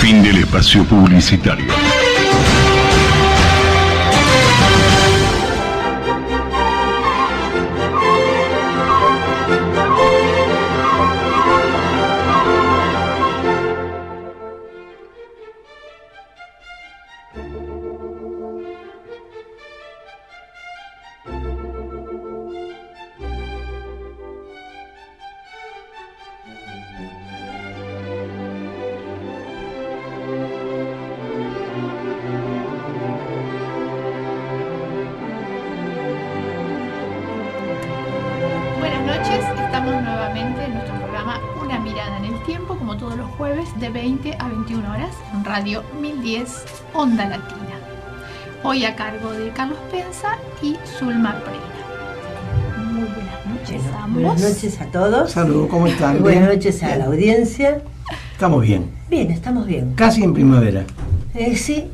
Fin del espacio publicitario. De 20 a 21 horas en Radio 1010 Onda Latina. Hoy a cargo de Carlos Pensa y Zulma Prena. Muy buenas noches a ambos. Buenas noches a todos. Saludos, ¿cómo están? Buenas noches a la audiencia. Estamos bien. Bien, estamos bien. Casi en primavera. Sí.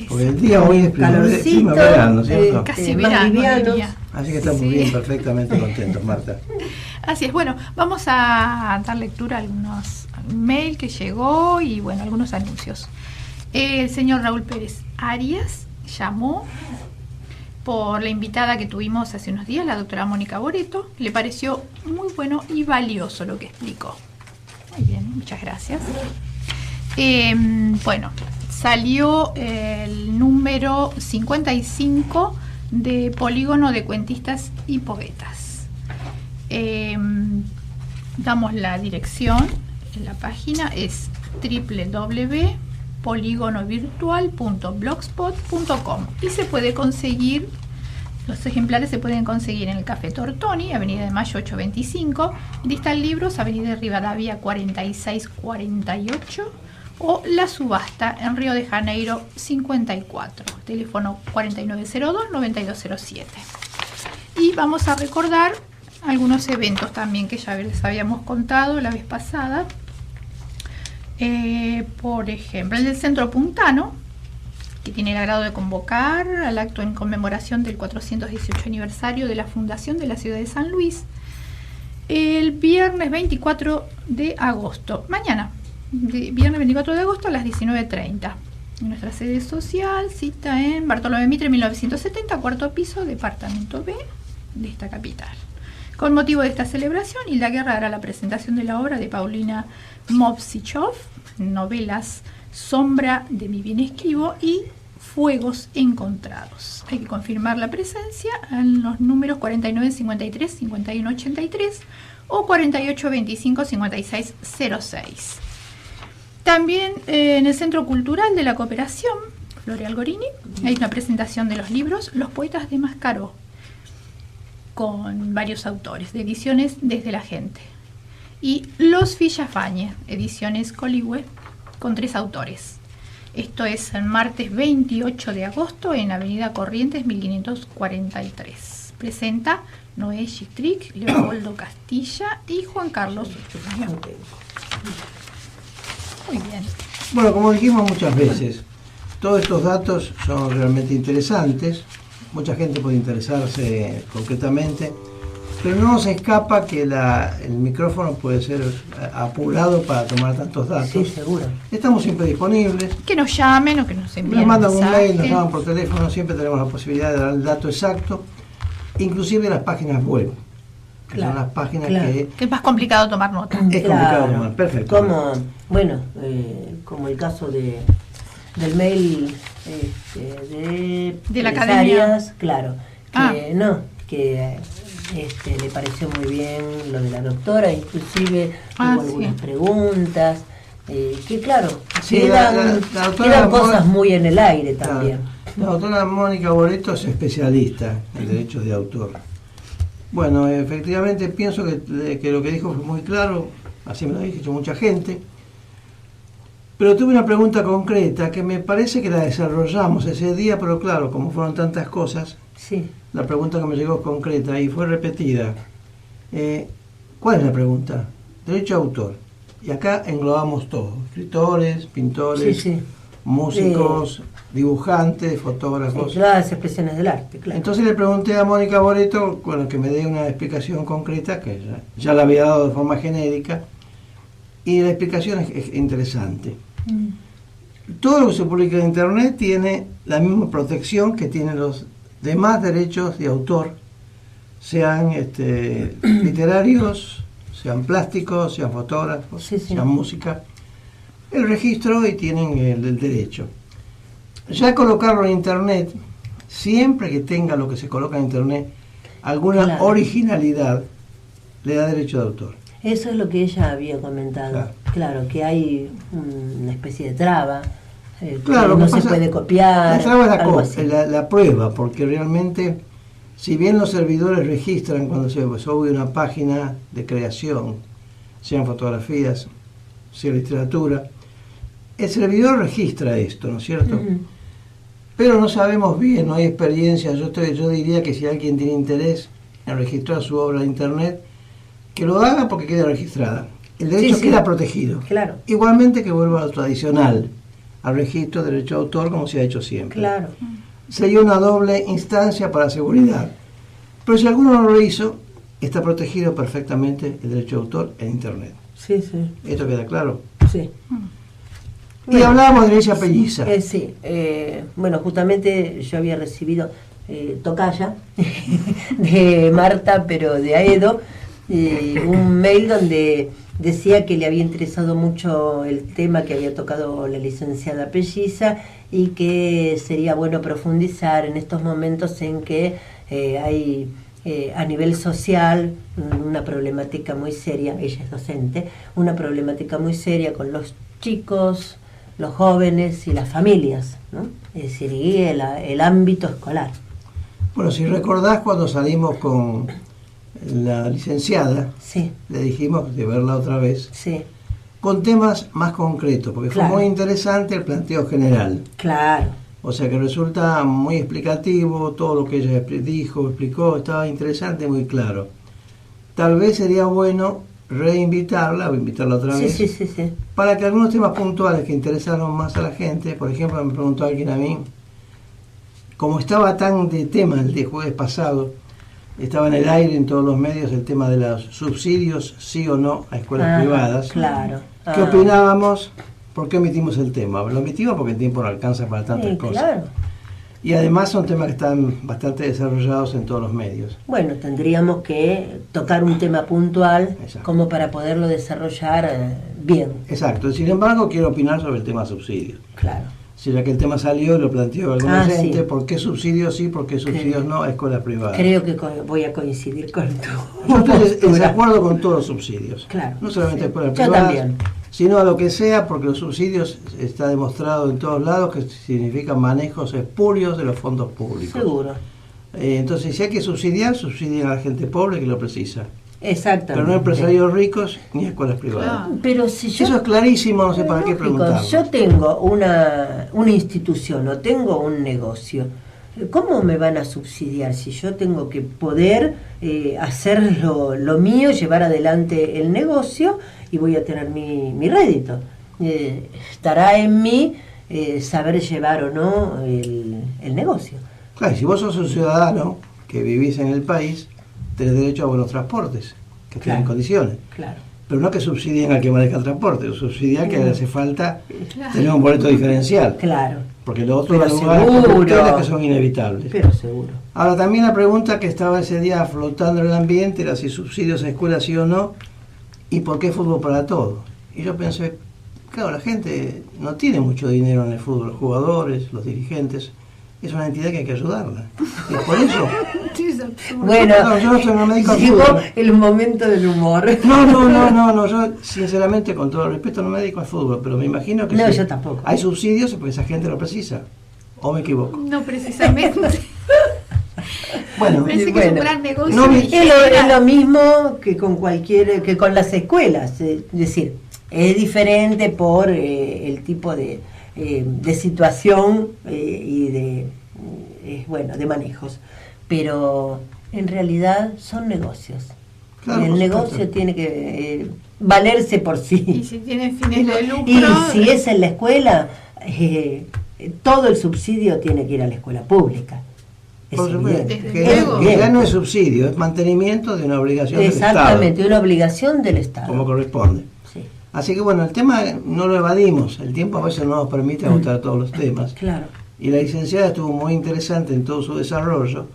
Porque el día hoy es primavera, ¿no es cierto? Casi verano. Así que estamos bien, perfectamente contentos, Marta. Así es, bueno, vamos a dar lectura a algunos mail que llegó y bueno, algunos anuncios. El señor Raúl Pérez Arias llamó por la invitada que tuvimos hace unos días, la doctora Mónica Boreto. Le pareció muy bueno y valioso lo que explicó. Muy bien, muchas gracias. Bueno, salió el número 55 de Polígono de Cuentistas y Poetas. Damos la dirección. La página es www.poligonovirtual.blogspot.com y se puede conseguir, los ejemplares se pueden conseguir en el Café Tortoni, Avenida de Mayo 825, Distal Libros, Avenida de Rivadavia 4648, o La Subasta en Río de Janeiro 54, teléfono 4902-9207. Y vamos a recordar algunos eventos también que ya les habíamos contado la vez pasada. Por ejemplo, el del Centro Puntano, que tiene el agrado de convocar al acto en conmemoración del 418 aniversario de la fundación de la ciudad de San Luis, el viernes 24 de agosto, mañana, viernes 24 de agosto a las 19:30. En nuestra sede social, cita en Bartolomé Mitre 1970, cuarto piso, departamento B de esta capital. Con motivo de esta celebración, Hilda Guerra hará la presentación de la obra de Paulina Movsichov, novelas Sombra de mi bien escribo y Fuegos encontrados. Hay que confirmar la presencia en los números 4953-5183 o 4825-5606. También en el Centro Cultural de la Cooperación, Floreal Gorini, hay una presentación de los libros Los Poetas de Mascaró, con varios autores, de ediciones Desde la Gente. Y Los Villafañe, ediciones Coligüe, con 3 autores. Esto es el martes 28 de agosto en Avenida Corrientes 1543. Presenta Noé Chitric, Leopoldo Castilla y Juan Carlos Urbano. Muy bien. Bueno, como dijimos muchas veces, todos estos datos son realmente interesantes. Mucha gente puede interesarse concretamente, pero no nos escapa que el micrófono puede ser apurado para tomar tantos datos. Sí, seguro. Estamos siempre disponibles. Que nos llamen o que nos envíen. Nos mandan un mensaje. mail, nos llaman por teléfono, siempre tenemos la posibilidad de dar el dato exacto, inclusive las páginas web, que Claro, son las páginas claro. que Que es más complicado tomar nota. es complicado tomar. Perfecto. Como el caso del mail de la academia. Arias, claro, que le pareció muy bien lo de la doctora, inclusive hubo algunas preguntas, que claro, Sí, quedan cosas muy en el aire también. La doctora Mónica Boreto es especialista en derechos de autor. Bueno, efectivamente pienso que lo que dijo fue muy claro, así me lo ha dicho mucha gente. Pero tuve una pregunta concreta que me parece que la desarrollamos ese día, pero claro, como fueron tantas cosas, Sí. la pregunta que me llegó es concreta y fue repetida. ¿Cuál es la pregunta? Derecho de autor. Y acá englobamos todo, escritores, pintores, músicos, dibujantes, fotógrafos. Las expresiones del arte, claro. Entonces le pregunté a Mónica Boreto, que me dé una explicación concreta, que ya la había dado de forma genérica, y la explicación es interesante. todo lo que se publica en Internet tiene la misma protección que tienen los demás derechos de autor, sean literarios, sean plásticos, sean fotógrafos, sean música. El registro y tienen el derecho. Ya colocarlo en Internet, siempre que tenga lo que se coloca en Internet alguna originalidad, le da derecho de autor. Eso es lo que ella había comentado. Claro, que hay una especie de traba, claro, que no se puede copiar. La traba es la prueba, porque realmente, si bien los servidores registran cuando se sube una página de creación, sean fotografías, sea literatura, el servidor registra esto, ¿no es cierto? Pero no sabemos bien, no hay experiencia. Yo diría que si alguien tiene interés en registrar su obra de Internet, que lo haga porque queda registrada. El derecho queda protegido. Claro. Igualmente que vuelva a lo tradicional, al registro de derecho de autor, como se ha hecho siempre. Claro. Sería una doble instancia para seguridad. Pero si alguno no lo hizo, está protegido perfectamente el derecho de autor en Internet. Sí, sí. ¿Esto queda claro? Sí. Y hablábamos de Ella Pelliza. Sí. Bueno, justamente yo había recibido tocaya de Marta, pero de Aedo, un mail donde decía que le había interesado mucho el tema que había tocado la licenciada Pelliza y que sería bueno profundizar en estos momentos en que hay a nivel social una problemática muy seria, ella es docente, una problemática muy seria con los chicos, los jóvenes y las familias, ¿no? Es decir, y el ámbito escolar. Bueno, si recordás cuando salimos con la licenciada, le dijimos de verla otra vez, con temas más concretos, porque fue muy interesante el planteo general. Claro. O sea que resulta muy explicativo, todo lo que ella explicó, estaba interesante, muy claro. Tal vez sería bueno reinvitarla o invitarla otra vez, para que algunos temas puntuales que interesaron más a la gente, por ejemplo, me preguntó alguien a mí, como estaba tan de tema el de jueves pasado, estaba en el aire en todos los medios el tema de los subsidios, sí o no, a escuelas privadas. Claro. ¿Qué opinábamos? ¿Por qué omitimos el tema? Lo omitimos porque el tiempo no alcanza para tantas cosas. Claro. Y además son temas que están bastante desarrollados en todos los medios. Bueno, tendríamos que tocar un tema puntual como para poderlo desarrollar bien. Exacto. Sin embargo, quiero opinar sobre el tema subsidios. Claro. Si ya que el tema salió y lo planteó alguna gente, ¿por qué subsidios sí, por qué subsidios no a escuelas privadas? Creo que voy a coincidir con tu Yo estoy de acuerdo con todos los subsidios. Claro. No solamente escuelas Yo privadas, también. Sino a lo que sea, porque los subsidios está demostrado en todos lados que significan manejos espurios de los fondos públicos. Seguro. Entonces, si hay que subsidiar, subsidien a la gente pobre que lo precisa. Exactamente. Pero no empresarios ricos ni escuelas privadas. Pero si yo, eso es clarísimo, no sé para qué preguntarlo. Yo tengo una institución o tengo un negocio. ¿Cómo me van a subsidiar si yo tengo que poder hacer lo mío, llevar adelante el negocio y voy a tener mi rédito? Estará en mí saber llevar o no el negocio. Claro, si vos sos un ciudadano que vivís en el país, tenés derecho a buenos transportes, que estén en condiciones. Claro. Pero no que subsidien al que maneja el transporte, subsidian que le hace falta tener un boleto diferencial. Claro. Porque los otros lugares que son inevitables. Pero seguro. Ahora también la pregunta que estaba ese día flotando en el ambiente era si subsidios a escuelas sí o no, y por qué fútbol para todos. Y yo pensé, claro, la gente no tiene mucho dinero en el fútbol, los jugadores, los dirigentes, es una entidad que hay que ayudarla. Y por eso... Bueno, yo no me dedico al llegó fútbol. el momento del humor. No, yo sinceramente, con todo el respeto, no me dedico al fútbol, pero me imagino que no, sí, yo tampoco. Hay subsidios porque esa gente lo precisa. ¿O me equivoco? No precisamente. Bueno, parece que es un gran negocio. No, es lo mismo que con con las escuelas. Es decir, es diferente por el tipo de situación y de manejos. Pero en realidad son negocios. Claro, el negocio tiene que valerse por sí. Y si tiene fines de lucro. Y si es en la escuela, todo el subsidio tiene que ir a la escuela pública. Por supuesto, que ya no es subsidio, es mantenimiento de una obligación del Estado. Exactamente, una obligación del Estado. Como corresponde. Sí. Así que bueno, el tema no lo evadimos, el tiempo a veces no nos permite agotar todos los temas. Claro. Y la licenciada estuvo muy interesante en todo su desarrollo,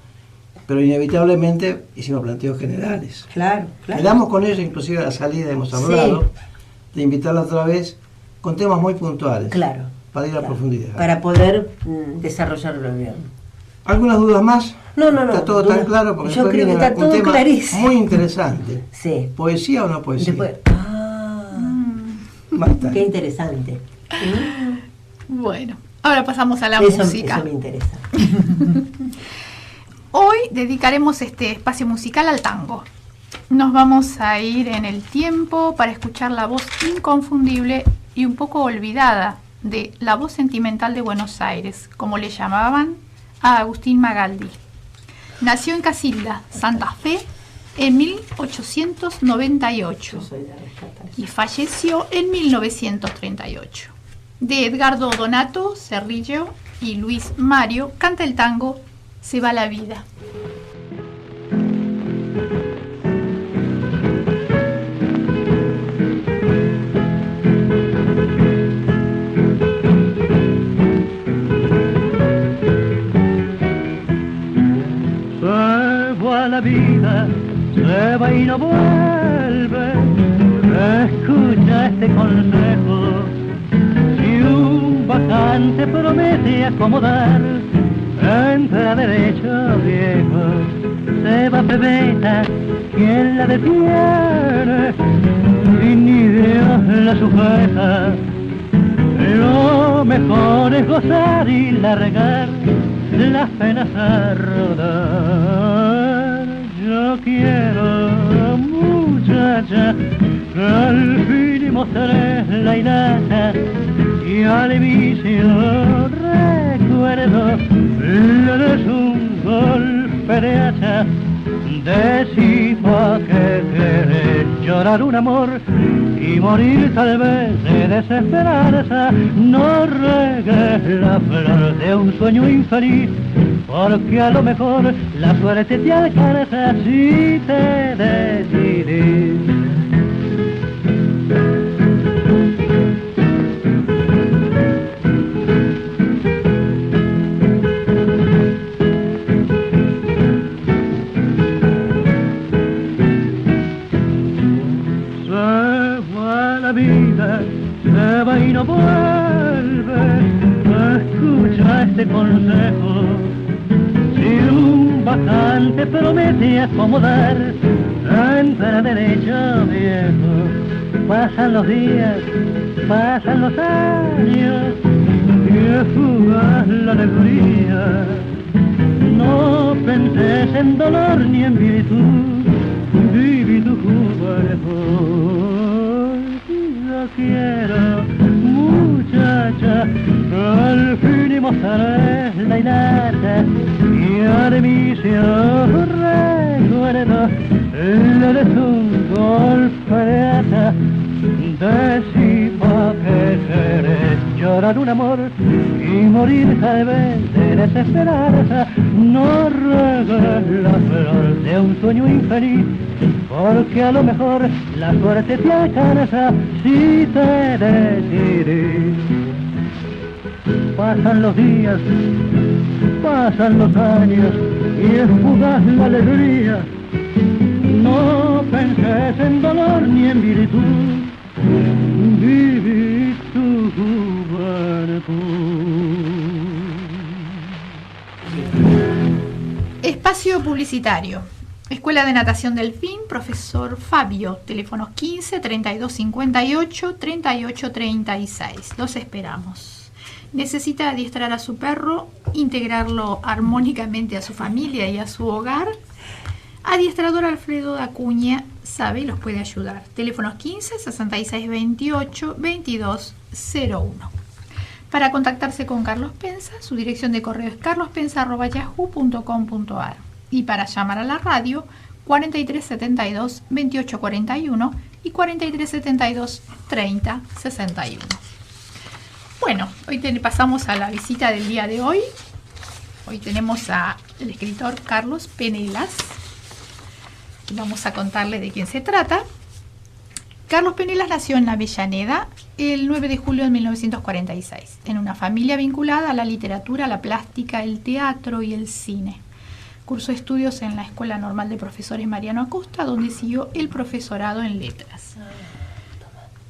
pero inevitablemente hicimos planteos generales. Claro, claro. Quedamos con ella, inclusive a la salida hemos hablado de invitarla otra vez con temas muy puntuales. Claro. Para ir a profundidad. Para poder desarrollarlo bien. ¿Algunas dudas más? No. Está todo tan claro porque yo después creo que viene está un todo tema clarísimo. muy interesante. Sí. ¿Poesía o no poesía? Después, Basta. qué interesante. Bueno, ahora pasamos a la música. Eso me interesa. Hoy dedicaremos este espacio musical al tango. Nos vamos a ir en el tiempo para escuchar la voz inconfundible y un poco olvidada de la voz sentimental de Buenos Aires, como le llamaban a Agustín Magaldi. Nació en Casilda, Santa Fe, en 1898 y falleció en 1938. De Edgardo Donato, Cerrillo y Luis Mario canta el tango Se va la vida. Se va la vida, se va y no vuelve. Escucha este consejo. Si un bacante promete acomodar, entra derecho viejo. Se va pebeta, ¿quién la detiene? Y ni Dios la sujeta. Lo mejor es gozar y largar las penas a rodar. Yo quiero, muchacha, que al fin mostraré la hilata y al vicio recuerdo le des un golpe de hacha. Decí pa' que querés llorar un amor y morir tal vez de desesperanza. No regues la flor de un sueño infeliz, porque a lo mejor la suerte te alcanza si te decidís. Se va y no vuelve. Escucha este consejo. Si un bacante promete acomodar, entra derecho viejo. Pasan los días, pasan los años, y es fugaz la alegría. No penses en dolor ni en virtud, viví tu juventud. Yo quiero, muchacha, al fin mostraré la hilata y al vicio recuerdo le des un golpe de hacha. Decí pa' que querés llorar un amor y morir tal vez de desesperanza. No regues la flor de un sueño infeliz, porque a lo mejor la suerte te alcanza si te decidís. Pasan los días, pasan los años y es fugaz la alegría. No penses en dolor ni en virtud, viví tu juventud. Espacio publicitario. Escuela de Natación Delfín, profesor Fabio, teléfonos 15 32 58 38 36. Los esperamos. ¿Necesita adiestrar a su perro, integrarlo armónicamente a su familia y a su hogar? Adiestrador Alfredo Dacuña sabe y los puede ayudar. Teléfonos 15 66 28 22 01. Para contactarse con Carlos Pensa, su dirección de correo es carlospensa@yahoo.com.ar. Y para llamar a la radio, 43 72 28 41 y 43 72 30 61. Bueno, hoy pasamos a la visita del día de hoy. Hoy tenemos al escritor Carlos Penelas. Vamos a contarle de quién se trata. Carlos Penelas nació en Avellaneda el 9 de julio de 1946, en una familia vinculada a la literatura, la plástica, el teatro y el cine. Cursó estudios en la Escuela Normal de Profesores Mariano Acosta, donde siguió el profesorado en letras.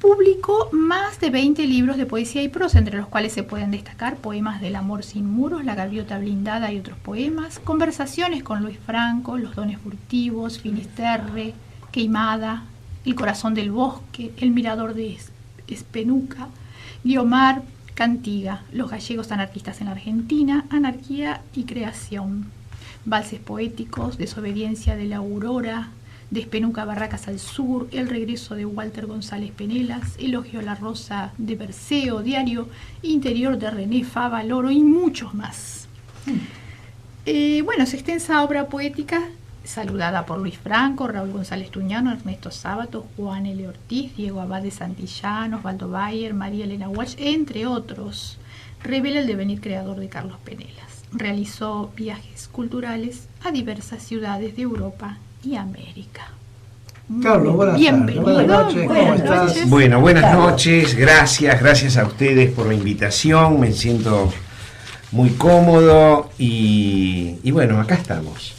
Publicó más de 20 libros de poesía y prosa, entre los cuales se pueden destacar Poemas del amor sin muros, La gaviota blindada y otros poemas, Conversaciones con Luis Franco, Los dones furtivos, Finisterre, Queimada, El corazón del bosque, El mirador de Espenuca, Guiomar, Cantiga, Los gallegos anarquistas en la Argentina, Anarquía y creación, Valses poéticos, Desobediencia de la aurora, de Espenuca Barracas al sur, El regreso de Walter González Penelas, Elogio a la rosa de Perseo, Diario interior de René Fava Loro y muchos más. Bueno, su extensa obra poética, saludada por Luis Franco, Raúl González Tuñano, Ernesto Sábato, Juan L. Ortiz, Diego Abad de Santillán, Osvaldo Bayer, María Elena Walsh, entre otros, revela el devenir creador de Carlos Penelas. Realizó viajes culturales a diversas ciudades de Europa y América. Carlos, buenas Bienvenido. tardes. Buenas noches, ¿cómo Buenas estás? noches. Bueno, buenas Carlos. noches, gracias a ustedes por la invitación, me siento muy cómodo y bueno, acá estamos.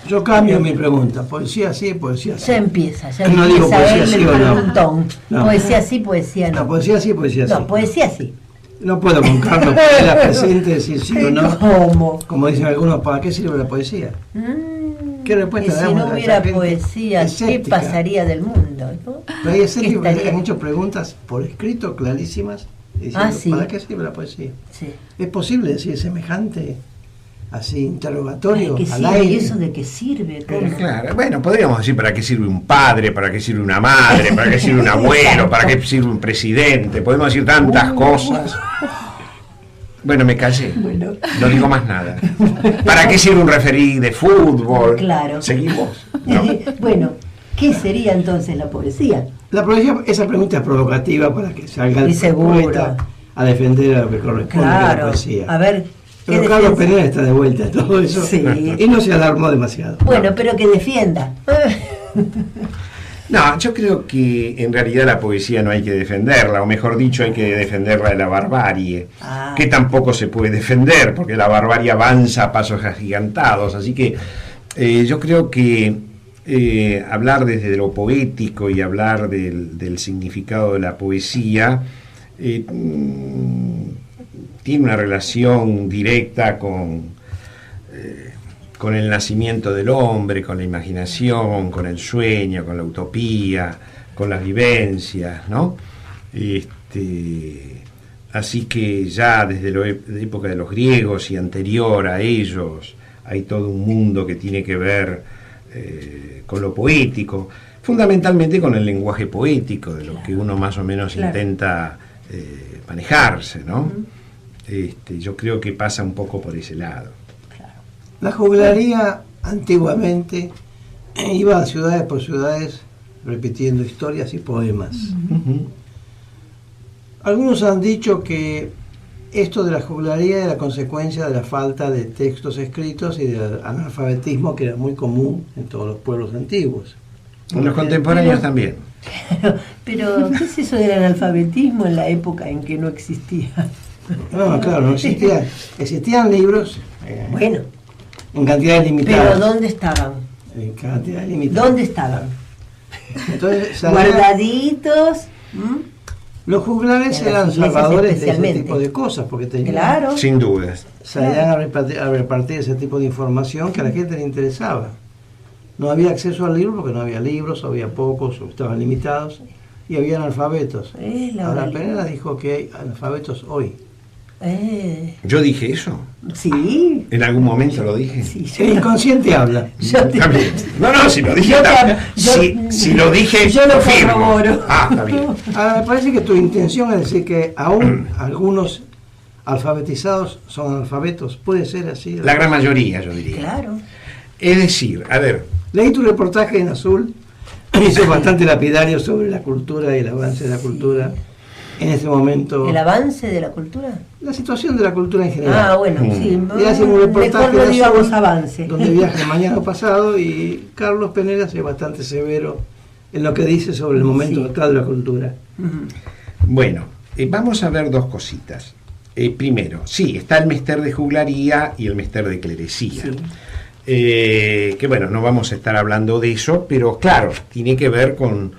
Yo cambio mi pregunta. Poesía sí, poesía sí. Ya empieza, No digo poesía él sí el o no. preguntón. No. Poesía sí, poesía no. No, poesía sí, poesía sí. No, poesía sí. No puedo con Carlos Penelas presente decir sí o no. ¿Cómo? Como dicen algunos, ¿para qué sirve la poesía? ¿Qué Y respuesta si damos no a esa hubiera gente poesía, ¿qué escéptica? pasaría del mundo? ¿No? Pero hay escépticos que Estaría- han hecho preguntas por escrito clarísimas diciendo, Ah, sí. ¿para qué sirve la poesía? Sí. ¿Es posible decir semejante así interrogatorio Ay, ¿qué al sirve? aire? ¿Y eso de qué sirve? ¿Cómo? Claro, bueno, podríamos decir para qué sirve un padre, para qué sirve una madre, para qué sirve un abuelo, para qué sirve un presidente, podemos decir tantas cosas. Bueno, me callé, Bueno. no digo más nada. ¿Para qué sirve un referí de fútbol? Claro. ¿Seguimos? No. Bueno, ¿qué sería entonces la poesía? La poesía, esa pregunta es provocativa para que salga el Y seguro. poeta a defender a lo que corresponde a la Claro. poesía. A ver, ¿qué Pero Carlos defensa? Penelas está de vuelta a todo eso Sí. y no se alarmó demasiado. Bueno, pero que defienda. No, yo creo que en realidad la poesía no hay que defenderla, o mejor dicho, hay que defenderla de la barbarie, Ah. que tampoco se puede defender, porque la barbarie avanza a pasos agigantados. Así que yo creo que hablar desde lo poético y hablar del significado de la poesía tiene una relación directa con el nacimiento del hombre, con la imaginación, con el sueño, con la utopía, con las vivencias, ¿no? Así que ya desde la época de los griegos y anterior a ellos hay todo un mundo que tiene que ver con lo poético, fundamentalmente con el lenguaje poético, de lo que uno más o menos intenta manejarse, ¿no? Yo creo que pasa un poco por ese lado. La juglaría antiguamente iba a ciudades por ciudades repitiendo historias y poemas. Algunos han dicho que esto de la juglaría era consecuencia de la falta de textos escritos y del analfabetismo que era muy común en todos los pueblos antiguos. En los contemporáneos también. Pero, ¿qué es eso del analfabetismo en la época en que no existía? No, claro, no existían. Existían libros Bueno, en cantidades pero limitadas. ¿dónde estaban? En cantidades limitadas. ¿Dónde estaban? Entonces, Guardaditos. ¿m? los juglares En las eran iglesias salvadores de ese especialmente. tipo de cosas, porque tenían, Claro. Sin dudas. salían a repartir ese tipo de información que a la gente le interesaba. No había acceso al libro porque no había libros, o había pocos, o estaban limitados, y había analfabetos. La Ahora, oralidad. Penelas dijo que hay analfabetos hoy. ¿Yo dije eso? Sí, ¿En algún momento lo dije? sí. El inconsciente habla. Yo te- Está bien. No, si lo dije, Yo está- tam- yo- si lo dije, yo lo firmo. corroboro. Ah, está bien. Ahora, me parece que tu intención es decir que aún algunos alfabetizados son analfabetos. ¿Puede ser así? La gran mayoría, yo diría. Claro. Es decir, a ver, Leí tu reportaje en Azul, hizo bastante lapidario sobre la cultura y el avance de la cultura en este momento. ¿El avance de la cultura? La situación de la cultura en general. Ah, bueno, sí. Y hace un reportaje Mejor no de digamos Azul, avance. donde viaja el mañana pasado, y Carlos Penelas es bastante severo en lo que dice sobre el momento Sí. actual de la cultura. Bueno, vamos a ver dos cositas. Primero, sí, está el mester de juglaría y el mester de clerecía. Sí. Que bueno, no vamos a estar hablando de eso, pero claro, tiene que ver con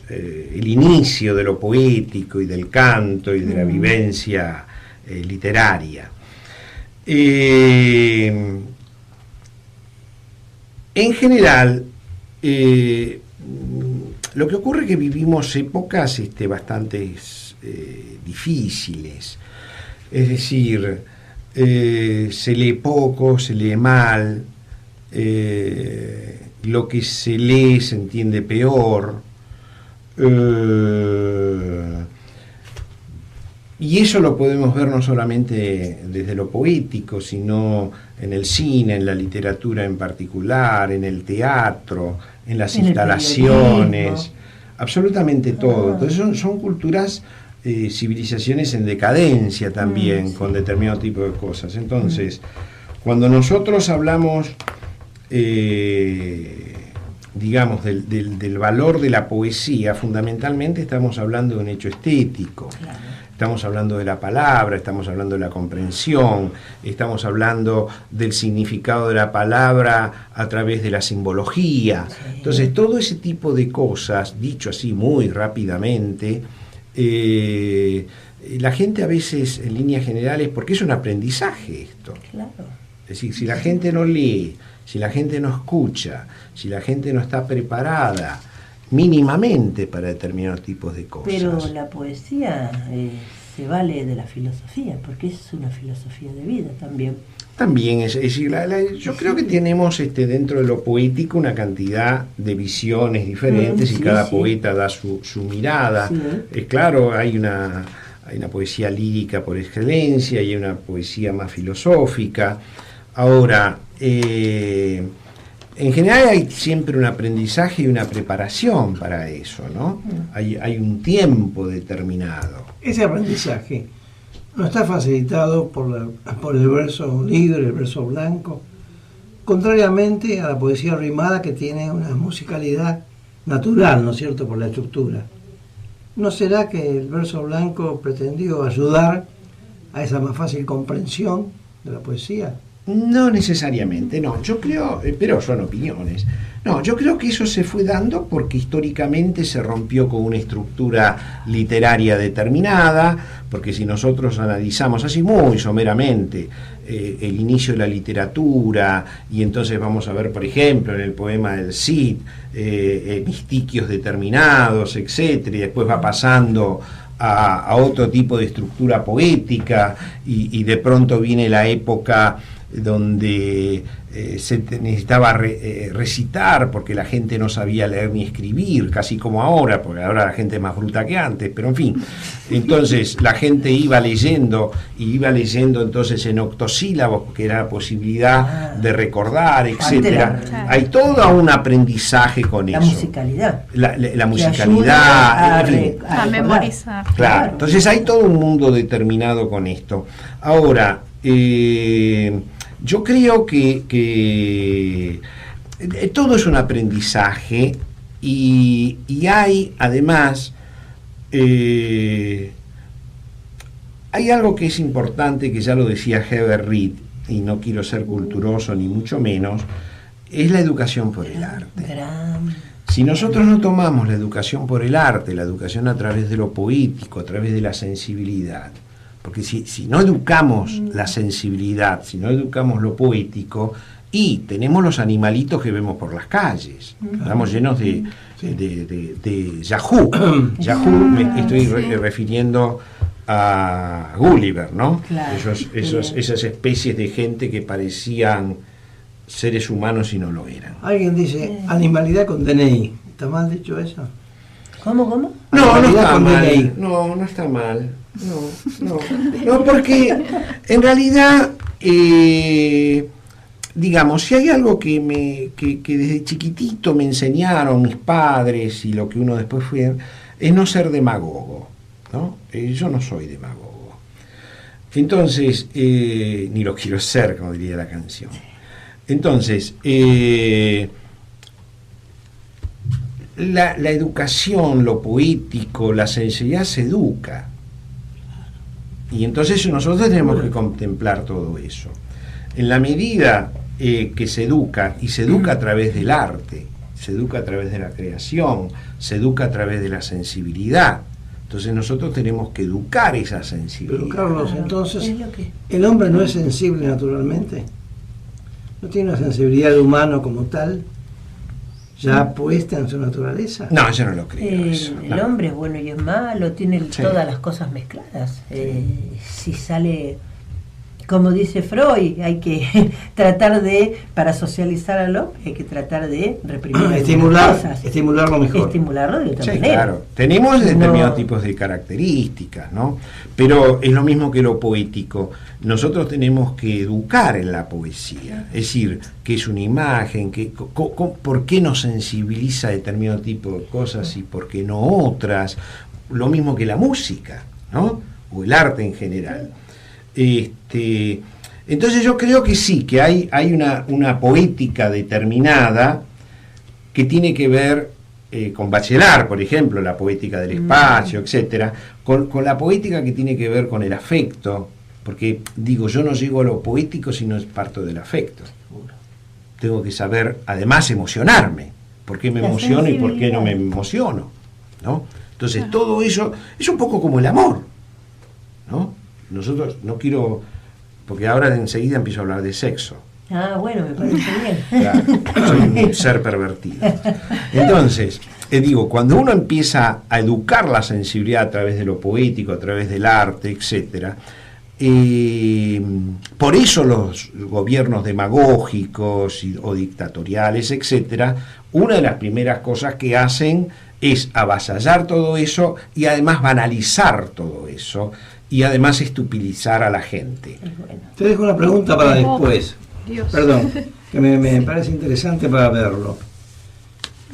el inicio de lo poético y del canto y de la vivencia literaria. En general, lo que ocurre es que vivimos épocas bastante difíciles, es decir, se lee poco, se lee mal, lo que se lee se entiende peor, y eso lo podemos ver no solamente desde lo poético, sino en el cine, en la literatura en particular, en el teatro, en las En el instalaciones, periodismo. absolutamente todo. Entonces son culturas, civilizaciones en decadencia también, con determinado tipo de cosas. Entonces, cuando nosotros hablamos, digamos, del valor de la poesía, fundamentalmente estamos hablando de un hecho estético. Claro. Estamos hablando de la palabra, estamos hablando de la comprensión, estamos hablando del significado de la palabra a través de la simbología. Sí. Entonces, todo ese tipo de cosas, dicho así muy rápidamente, la gente a veces, en líneas generales, porque es un aprendizaje esto. Claro. Es decir, si la gente no lee, si la gente no escucha, si la gente no está preparada mínimamente para determinados tipos de cosas. Pero la poesía se vale de la filosofía, porque es una filosofía de vida también. También es decir, yo creo que tenemos dentro de lo poético una cantidad de visiones diferentes y Sí, cada sí. poeta da su mirada. Sí. Claro, hay una poesía lírica por excelencia y hay una poesía más filosófica. Ahora, en general hay siempre un aprendizaje y una preparación para eso, ¿no? Hay un tiempo determinado. Ese aprendizaje no está facilitado por el verso libre, el verso blanco, contrariamente a la poesía rimada, que tiene una musicalidad natural, ¿no es cierto?, por la estructura. ¿No será que el verso blanco pretendió ayudar a esa más fácil comprensión de la poesía? No necesariamente, no. Yo creo, pero son opiniones. No, yo creo que eso se fue dando porque históricamente se rompió con una estructura literaria determinada, porque si nosotros analizamos así muy someramente el inicio de la literatura, y entonces vamos a ver, por ejemplo, en el poema del Cid, mistiquios determinados, etcétera, y después va pasando a otro tipo de estructura poética, y de pronto viene la época donde se necesitaba recitar porque la gente no sabía leer ni escribir, casi como ahora, porque ahora la gente es más bruta que antes, pero en fin, entonces la gente iba leyendo entonces en octosílabos, porque era la posibilidad de recordar, etcétera. Claro. Hay todo un aprendizaje con La eso. musicalidad. La Que musicalidad, ayuda en fin. A recordar. memorizar. Claro, entonces hay todo un mundo determinado con esto. Ahora, yo creo que todo es un aprendizaje y hay además hay algo que es importante, que ya lo decía Heber Reed, y no quiero ser culturoso ni mucho menos, es la educación por el arte. Gran. Si nosotros no tomamos la educación por el arte, la educación a través de lo poético, a través de la sensibilidad, porque si no educamos la sensibilidad, si no educamos lo poético, y tenemos los animalitos que vemos por las calles, estamos llenos de Yahoo. Yahoo, me estoy refiriendo a Gulliver, ¿no? Claro. Esas especies de gente que parecían seres humanos y no lo eran. Alguien dice animalidad con DNI. ¿Está mal dicho eso? ¿Cómo? No Animalidad está con mal. DNI. No está mal. No, porque en realidad, digamos, si hay algo que desde chiquitito me enseñaron mis padres y lo que uno después fue, es no ser demagogo, ¿no? Yo no soy demagogo. Entonces, ni lo quiero ser, como diría la canción. Entonces, la educación, lo poético, la sensibilidad se educa. Y entonces nosotros tenemos que contemplar todo eso. En la medida que se educa, y se educa a través del arte, se educa a través de la creación, se educa a través de la sensibilidad. Entonces nosotros tenemos que educar esa sensibilidad. Pero Carlos, entonces, Es lo que- ¿el hombre no es sensible naturalmente? ¿No tiene una sensibilidad humana como tal, ya puesta en su naturaleza? No, yo no lo creo. Eso, El no. hombre es bueno y es malo, tiene Sí. todas las cosas mezcladas. Si sale, como dice Freud, hay que tratar de, para socializar al hombre, hay que tratar de reprimir algunas cosas. Estimularlo mejor. Estimularlo de otra Sí, manera. claro. Tenemos determinados No. tipos de características, ¿no? Pero es lo mismo que lo poético. Nosotros tenemos que educar en la poesía. Es decir, qué es una imagen, por qué nos sensibiliza determinado tipo de cosas y por qué no otras. Lo mismo que la música, ¿no? O el arte en general. Entonces yo creo que sí, que hay una poética determinada que tiene que ver con Bachelard, por ejemplo, la poética del espacio, etcétera, con la poética que tiene que ver con el afecto, porque digo, yo no llego a lo poético si no parto del afecto. Tengo que saber, además, emocionarme, por qué me La emociono y por qué no me sensibilidad. emociono, ¿no? Entonces todo eso es un poco como el amor, ¿no? Nosotros, no quiero, porque ahora enseguida empiezo a hablar de sexo. Ah, bueno, me parece bien. Claro, soy un ser pervertido. Entonces, digo, cuando uno empieza a educar la sensibilidad a través de lo poético, a través del arte, etcétera, por eso los gobiernos demagógicos o dictatoriales, etcétera, una de las primeras cosas que hacen es avasallar todo eso y además banalizar todo eso y además estupidizar a la gente. Bueno. Te dejo una pregunta para después. Dios. Perdón, que me parece interesante para verlo.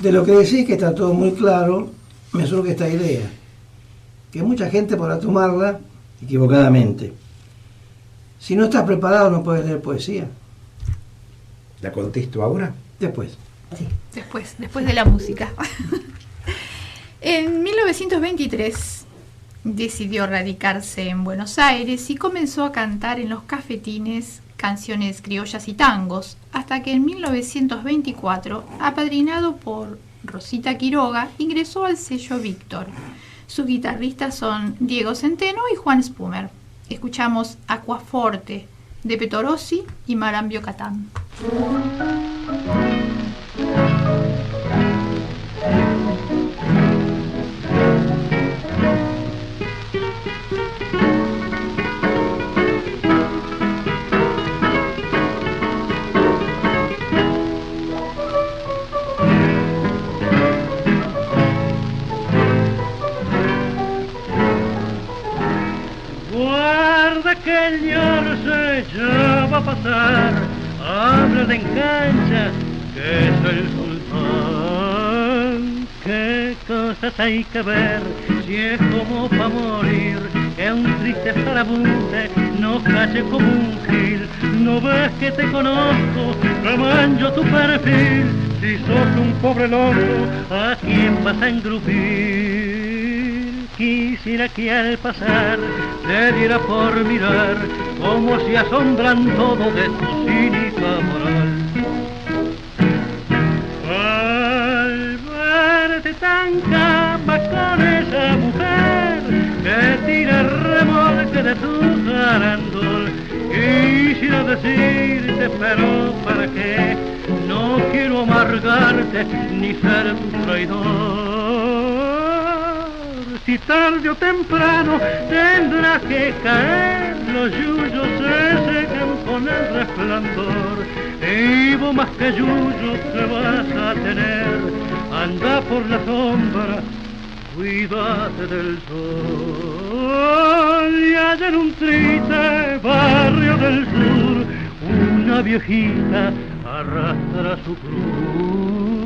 De lo que decís, que está todo muy claro, me surge esta idea, que mucha gente podrá tomarla equivocadamente. Si no estás preparado no puedes leer poesía. ¿La contesto ahora? Después. Sí. Después de la música. En 1923 decidió radicarse en Buenos Aires y comenzó a cantar en los cafetines canciones criollas y tangos, hasta que en 1924, apadrinado por Rosita Quiroga, ingresó al sello Víctor. Sus guitarristas son Diego Centeno y Juan Spumer. Escuchamos Aquaforte de Petorossi y Marambio Catán. Guarda que el se ya va a pasar, habla de engancha, que es el sultán. Qué cosas hay que ver, si es como pa' morir, que un triste farabunde no calle como un gil. No ves que te conozco, que mancho tu perfil, si sos un pobre loco, ¿a quién vas a engrupir? Quisiera que al pasar te diera por mirar cómo se asombran todo de tu cínica moral. Al verte tan cama con esa mujer que tira el remolque de tu zarandol, quisiera decirte, pero ¿para qué? No quiero amargarte ni ser tu traidor. Si tarde o temprano tendrá que caer, los yuyos se secan con el resplandor. Y vos más que yuyo te vas a tener, anda por la sombra, cuídate del sol. Y allá en un triste barrio del sur, una viejita arrastra su cruz.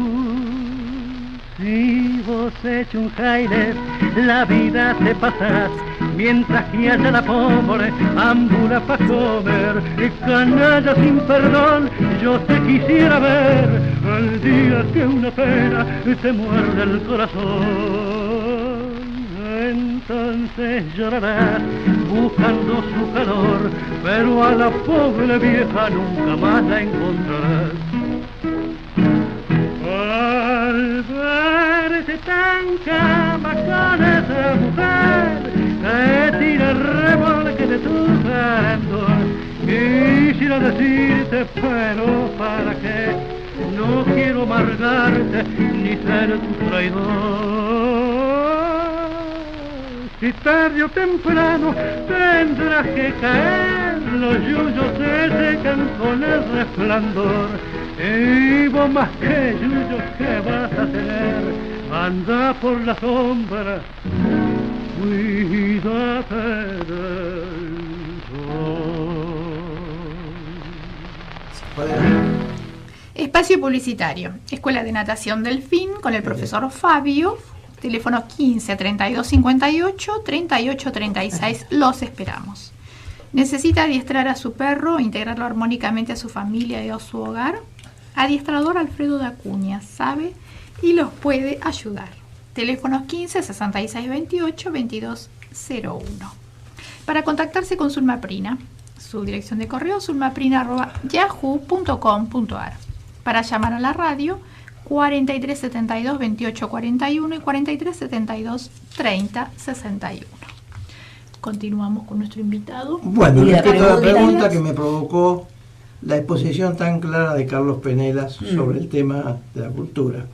Si vos hecho un jaile, la vida te pasás mientras que allá la pobre ambula pa' comer. Canalla sin perdón, yo te quisiera ver el día que una pena te muerde el corazón. Entonces llorarás buscando su calor, pero a la pobre vieja nunca más la encontrarás. Al verte tan cama con esa mujer, te tira el remolque de tu candor. Quisiera decirte, pero ¿para qué? No quiero amargarte ni ser tu traidor. Si tarde o temprano tendrás que caer, los yuyos se secan con el resplandor. Y vos más que yuyos, ¿qué vas a hacer? Anda por la sombra, cuídate del sol. Espacio publicitario. Escuela de Natación Delfín con el profesor Fabio. Teléfono 15 32 58 38 36. Los esperamos. ¿Necesita adiestrar a su perro, integrarlo armónicamente a su familia y a su hogar? Adiestrador Alfredo de Acuña sabe y los puede ayudar. Teléfonos 15 66 28 22 01. Para contactarse con Zulma Prina, su dirección de correo zulmaprina@yahoo.com.ar. Para llamar a la radio 43 72 28 41 y 43 72 30 61. Continuamos con nuestro invitado. Bueno, Y la respecto a la pregunta pregunta es- que me provocó la exposición tan clara de Carlos Penelas sobre el tema de la cultura.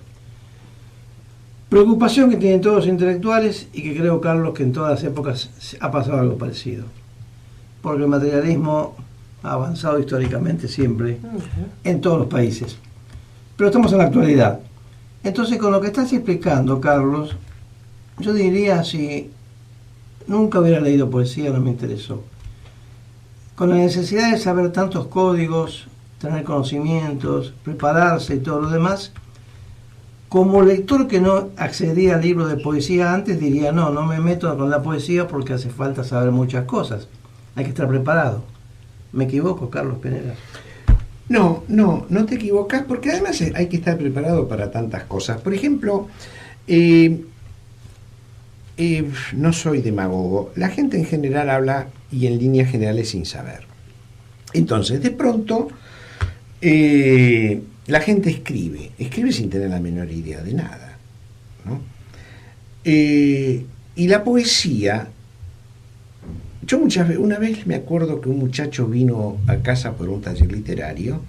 Preocupación que tienen todos los intelectuales y que creo, Carlos, que en todas las épocas ha pasado algo parecido. Porque el materialismo ha avanzado históricamente siempre en todos los países. Pero estamos en la actualidad. Entonces, con lo que estás explicando, Carlos, yo diría, si nunca hubiera leído poesía, no me interesó. Con la necesidad de saber tantos códigos, tener conocimientos, prepararse y todo lo demás, como lector que no accedía al libro de poesía antes, diría, no me meto con la poesía porque hace falta saber muchas cosas. Hay que estar preparado. ¿Me equivoco, Carlos Penelas? No te equivocas, porque además hay que estar preparado para tantas cosas. Por ejemplo, no soy demagogo, la gente en general habla y en líneas generales sin saber. Entonces, de pronto, la gente escribe sin tener la menor idea de nada, ¿no? Y la poesía, yo una vez me acuerdo que un muchacho vino a casa por un taller literario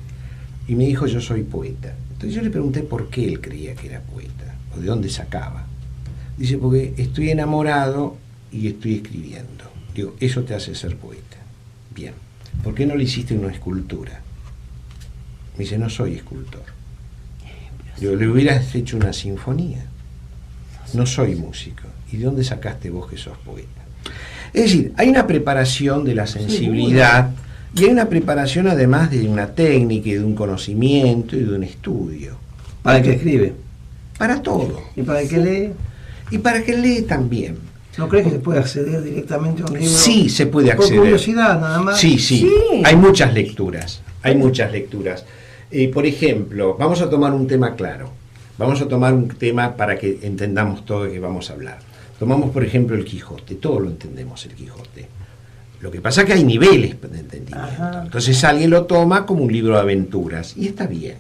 y me dijo, yo soy poeta. Entonces yo le pregunté por qué él creía que era poeta, o de dónde sacaba. Dice, porque estoy enamorado y estoy escribiendo. Digo, eso te hace ser poeta. Bien, ¿por qué no le hiciste una escultura? Me dice, no soy escultor. Digo, le hubieras hecho una sinfonía. No soy músico. ¿Y de dónde sacaste vos que sos poeta? Es decir, hay una preparación de la sensibilidad y hay una preparación además de una técnica y de un conocimiento y de un estudio. Para el que escribe. Para todo. Y para el que lee, Y para que lee también. ¿no crees que se puede acceder directamente a un libro? Sí, se puede Por acceder. curiosidad, nada más. Sí. Sí. Hay muchas lecturas. Por ejemplo, vamos a tomar un tema claro. Vamos a tomar un tema para que entendamos todo lo que vamos a hablar. Tomamos, por ejemplo, el Quijote. Todo lo entendemos, el Quijote. Lo que pasa es que hay niveles de entendimiento. Ajá. Entonces alguien lo toma como un libro de aventuras, y está bien.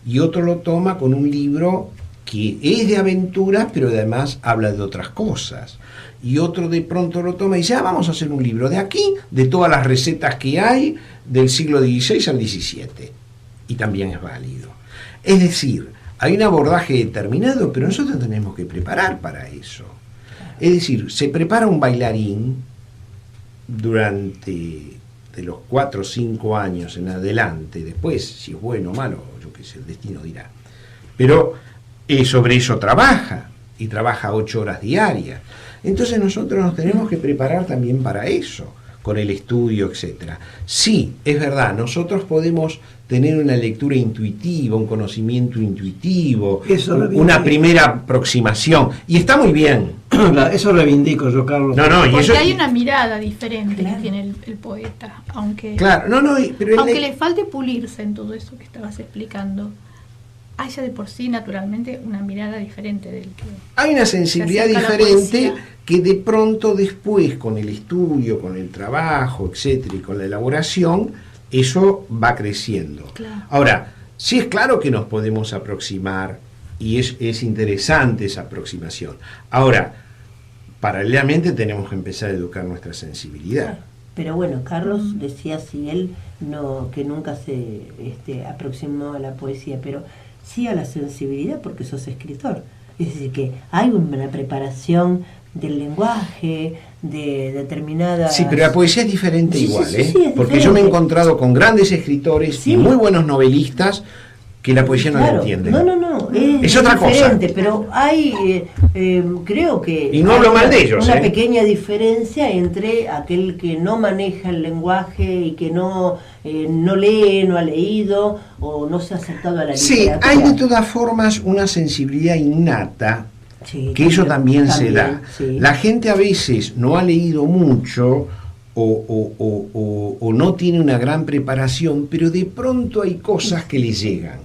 Y otro lo toma con un libro que es de aventuras, pero además habla de otras cosas. Y otro de pronto lo toma y dice, vamos a hacer un libro de aquí, de todas las recetas que hay, del siglo XVI al XVII. Y también es válido. Es decir, hay un abordaje determinado, pero nosotros tenemos que preparar para eso. Es decir, se prepara un bailarín durante de los 4 o 5 años en adelante, después, si es bueno o malo, yo qué sé, el destino dirá. Pero sobre eso trabaja, y trabaja 8 horas diarias. Entonces nosotros nos tenemos que preparar también para eso, con el estudio, etcétera. Sí, es verdad, nosotros podemos tener una lectura intuitiva, un conocimiento intuitivo, Eso lo una vi. primera aproximación. Y está muy bien. Eso reivindico yo, Carlos. No, y Porque eso... hay una mirada diferente Claro. que tiene el poeta, aunque Claro, pero aunque le falte pulirse en todo eso que estabas explicando, hay ya de por sí naturalmente una mirada diferente del que... hay una sensibilidad Se acerca a la diferente poesía. que de pronto después, con el estudio, con el trabajo, etcétera, y con la elaboración, eso va creciendo. Claro. Ahora, sí es claro que nos podemos aproximar y es interesante esa aproximación. Ahora, paralelamente tenemos que empezar a educar nuestra sensibilidad. Pero bueno, Carlos decía si él que nunca se aproximó a la poesía, pero sí a la sensibilidad porque sos escritor. Es decir, que hay una preparación del lenguaje, de determinadas... Sí, pero la poesía es diferente Sí, sí, igual, sí, ¿eh? sí, es Porque yo me he diferente. encontrado con grandes escritores Sí. y muy buenos novelistas que la poesía no la Claro. entienden. No, Es otra cosa. diferente, pero hay, creo que... Y no hablo hay mal de ellos, Una ¿eh? pequeña diferencia entre aquel que no maneja el lenguaje y que no lee, no ha leído o no se ha acercado a la Sí, literatura. hay de todas formas una sensibilidad innata Sí, que eso también se da. sí. La gente a veces no ha leído mucho o no tiene una gran preparación, pero de pronto hay cosas que le llegan.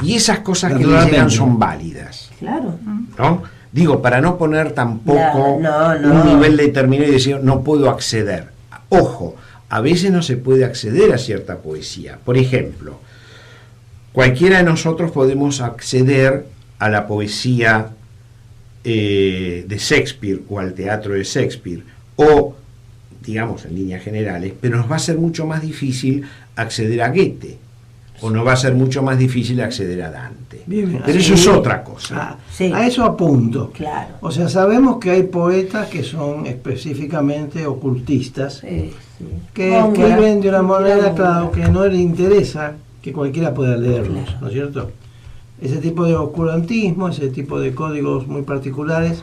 Y esas cosas que le Naturalmente. llegan son válidas, Claro. ¿no? Digo, para no poner tampoco No. un nivel determinado y decir, no puedo acceder. Ojo, a veces no se puede acceder a cierta poesía. Por ejemplo, cualquiera de nosotros podemos acceder a la poesía de Shakespeare o al teatro de Shakespeare, o, digamos, en líneas generales, pero nos va a ser mucho más difícil acceder a Goethe, o nos va a ser mucho más difícil acceder a Dante. Bien, Pero eso es otra cosa. Ah, Sí. A eso apunto. Claro. O sea, sabemos que hay poetas que son específicamente ocultistas, Sí. que Góngora. escriben de una manera, Góngora. claro, que no le interesa que cualquiera pueda leerlos, Claro. ¿no es cierto? Ese tipo de oscurantismo, ese tipo de códigos muy particulares,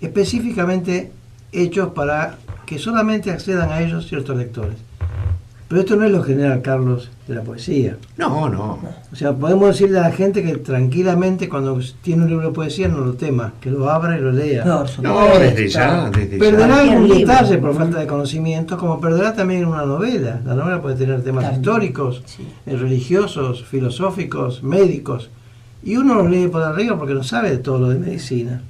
específicamente hechos para que solamente accedan a ellos ciertos lectores. Pero esto no es lo general, Carlos, de la poesía. No. O sea, podemos decirle a la gente que tranquilamente cuando tiene un libro de poesía no lo tema, que lo abra y lo lea. Por supuesto. No, desde ya. Perderá Cualquier algún libro. detalle por falta de conocimiento, como perderá también una novela. La novela puede tener temas También, históricos, sí. Religiosos, filosóficos, médicos. Y uno los lee por arriba porque no sabe de todo lo de medicina.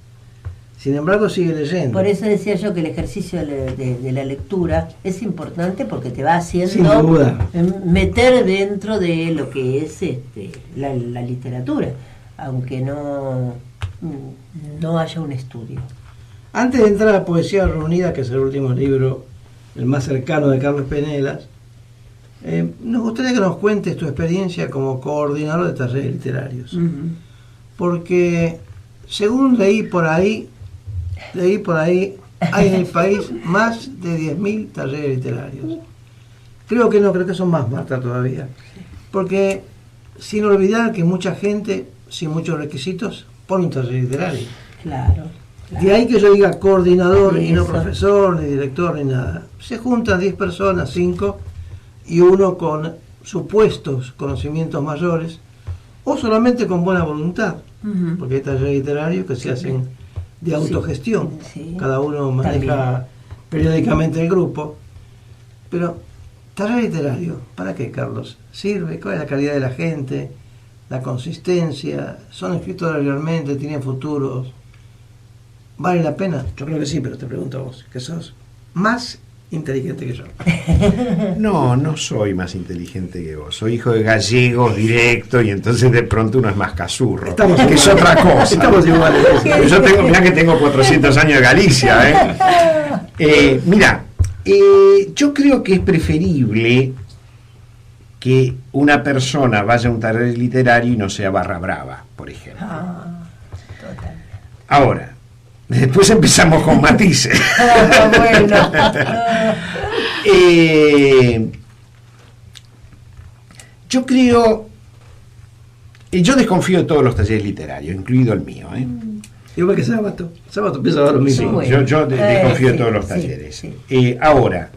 Sin embargo, sigue leyendo. Por eso decía yo que el ejercicio de la lectura es importante porque te va haciendo Sin duda. meter dentro de lo que es la literatura, aunque no haya un estudio. Antes de entrar a Poesía Reunida, que es el último libro, el más cercano de Carlos Penelas, nos gustaría que nos cuentes tu experiencia como coordinador de talleres literarios. Porque, según leí por ahí, hay en el país más de 10.000 talleres literarios. Creo que son más, Marta, todavía. Porque, sin olvidar que mucha gente, sin muchos requisitos, pone un taller literario. Claro. De ahí que yo diga coordinador y no Eso. profesor, ni director, ni nada. Se juntan 10 personas, 5, y uno con supuestos conocimientos mayores, o solamente con buena voluntad, Ujú. porque hay talleres literarios que se hacen de autogestión. Sí. Cada uno maneja periódicamente el grupo. Pero, taller literario, ¿para qué, Carlos? ¿Sirve? ¿Cuál es la calidad de la gente? ¿La consistencia? ¿Son escritores realmente? ¿Tienen futuros? ¿Vale la pena? Yo creo que sí, pero te pregunto a vos, que sos más inteligente que yo. No soy más inteligente que vos. Soy hijo de gallegos directo y entonces de pronto uno es más casurro. Estamos que es iguales. otra cosa. Estamos iguales. Yo mirá que tengo 400 años de Galicia, mira, yo creo que es preferible que una persona vaya a un taller literario y no sea barra brava, por ejemplo. Totalmente. Ahora, después empezamos con matices. Bueno. Yo creo, yo desconfío de todos los talleres literarios, incluido el mío. Igual que Sábato. Sábato empieza a dar lo mismo. Sí, bueno. Yo desconfío de Sí, todos los sí, talleres. sí. Ahora,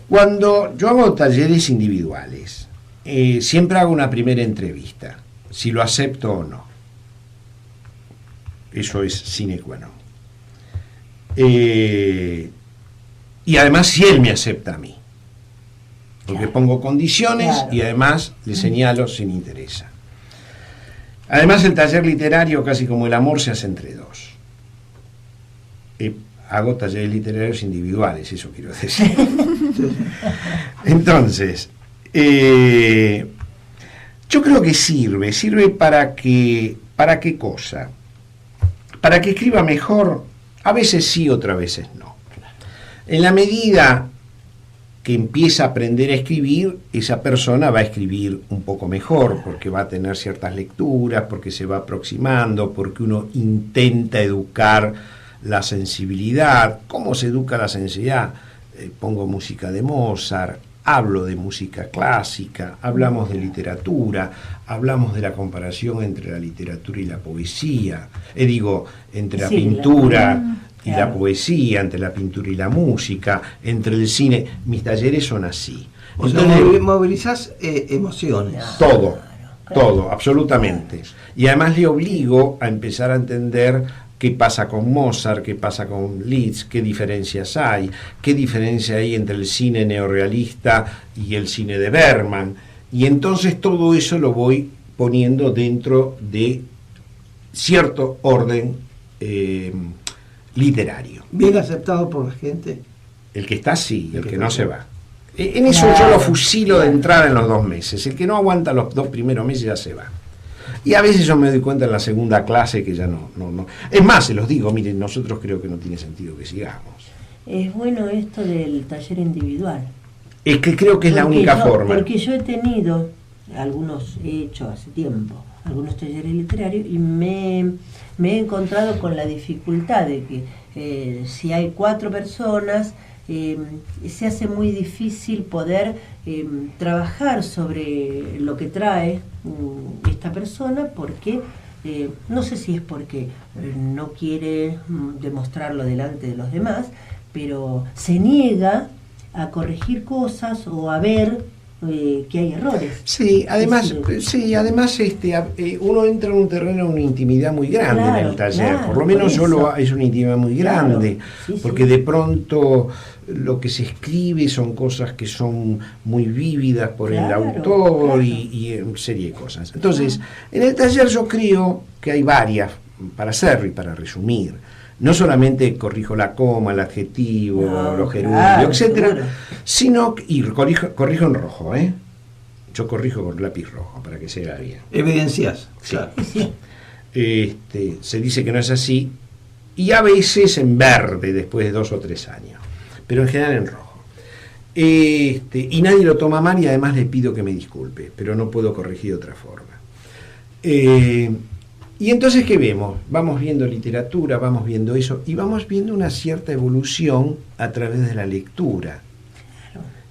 cuando yo hago talleres individuales, siempre hago una primera entrevista, si lo acepto o no. Eso es sine qua non. Y además si él me acepta a mí, porque pongo condiciones y además le señalo si me interesa. Además el taller literario, casi como el amor, se hace entre dos. Hago talleres literarios individuales, eso quiero decir. Entonces, yo creo que sirve para qué cosa, para que escriba mejor, a veces sí, otras veces no. En la medida que empieza a aprender a escribir, esa persona va a escribir un poco mejor, porque va a tener ciertas lecturas, porque se va aproximando, porque uno intenta educar la sensibilidad. ¿Cómo se educa la sensibilidad? Pongo música de Mozart, hablo de música clásica, hablamos de literatura, hablamos de la comparación entre la literatura y la poesía, entre la pintura y la poesía, entre la pintura y la música, entre el cine. Mis talleres son así. O sea, movilizás emociones. Todo, absolutamente. Y además le obligo a empezar a entender qué pasa con Mozart, qué pasa con Liszt, qué diferencias hay, qué diferencia hay entre el cine neorrealista y el cine de Bergman. Y entonces todo eso lo voy poniendo dentro de cierto orden literario. ¿Bien aceptado por la gente? El que está sí, el que no se va. En eso yo lo fusilo de entrada en los 2 meses. El que no aguanta los 2 primeros meses ya se va. Y a veces yo me doy cuenta en la segunda clase que ya no. Es más, se los digo, miren, nosotros creo que no tiene sentido que sigamos. Es bueno esto del taller individual. Es que creo que es la única forma. Porque yo he tenido, he hecho hace tiempo, algunos talleres literarios y me he encontrado con la dificultad de que si hay 4 personas, se hace muy difícil poder trabajar sobre lo que trae esta persona, porque no sé si es porque no quiere demostrarlo delante de los demás, pero se niega a corregir cosas o a ver que hay errores. Sí, además, uno entra en un terreno, una intimidad muy grande en el taller. Por lo menos es una intimidad muy grande, porque de pronto lo que se escribe son cosas que son muy vívidas por el autor y en serie de cosas. Entonces, en el taller yo creo que hay varias para hacer y para resumir. No solamente corrijo la coma, el adjetivo, los gerundios, etcétera, sino y corrijo en rojo, Yo corrijo con lápiz rojo para que se vea bien. Evidencias. Sí. Claro. Se dice que no es así y a veces en verde después de 2 o 3 años, pero en general en rojo. Y nadie lo toma mal y además le pido que me disculpe, pero no puedo corregir de otra forma. Y entonces, ¿qué vemos? Vamos viendo literatura, vamos viendo eso, y vamos viendo una cierta evolución a través de la lectura.